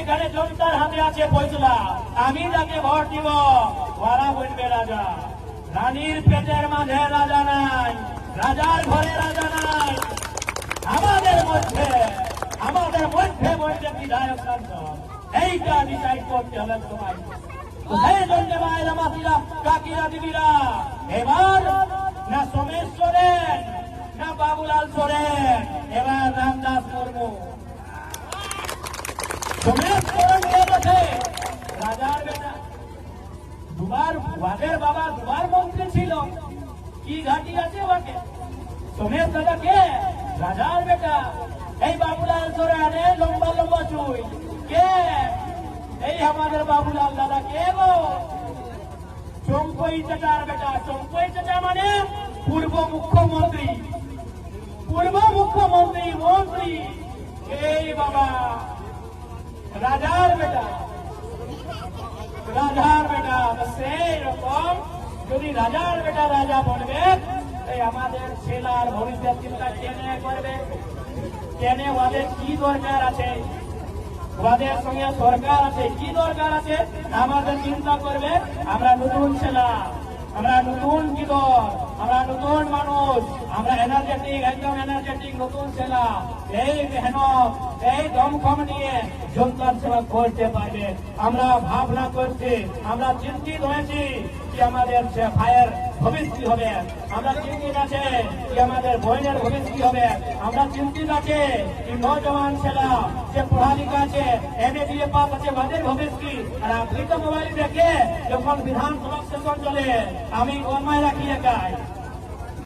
এইখানে জনতার হাতে আছে ফয়সলা, আমি যাকে ভোট দিব ওরা বলবে রাজা। রানীর পেটের মাঝে রাজা নাই, রাজার ঘরে রাজা নাই, আমাদের মধ্যে মধ্যে বিধায়ক সাংসদ, এইটা ডিসাইড করতে হবে তোমায়। সেই জন্য মায়েরা মাসিরা কাকিরা দিদিরা, এবার না সোমেশ সোরেন না বাবুলাল সোরেন, এবার রামদাস মুর্মু। সোমেশ সোরেন কে বসে রাজার বেটা, দুবার ওয়াদের বাবা দুবার মন্ত্রী ছিল, কি ঘাটি আছে ওকে? সোমেশ দাদা কে রাজার বেটা। এই বাবুলাল সোরেন লম্বা লম্বা চুই কে? এই আমাদের বাবুলাল দাদা কে গো? চম্পই চাচার বেটা। চম্পই চাচা মানে পূর্ব মুখ্যমন্ত্রী, মন্ত্রী। এই বাবা রাজার বেটা, সেই রকম যদি রাজার বেটা রাজা বলবে, এই আমাদের ছেলার ভবিষ্যৎ চিন্তা কেনে করবে? কেনে ওদের কি দরকার আছে? ওদের সঙ্গে সরকার আছে, কি দরকার আছে? আমাদের চিন্তা করবে। আমরা নতুন ছেলা, আমরা নতুন কি দল, আমরা নতুন মানুষ, আমরা এনার্জেটিক, একদম এনার্জেটিক নতুন ছেলা, এই মেহনত এই দমখম নিয়ে জনতার সেবা করতে পারবে। আমরা ভাবনা করছি, আমরা চিন্তিত হয়েছি কি আমাদের ভাইয়ের ভবিষ্যৎ কি হবে, আমরা চিন্তিত আছে কি আমাদের বোনের ভবিষ্যৎ কি হবে, আমরা চিন্তিত আছে কি নজওয়ান ছেলা যে পড়ালেখা আছে, এমএ বিএ পাস আছে, ওদের ভবিষ্যৎ কি। আর আপনি তো মোবাইল দেখে যখন বিধানসভা সেশন চলে, আমি গরমায় রাখি একাই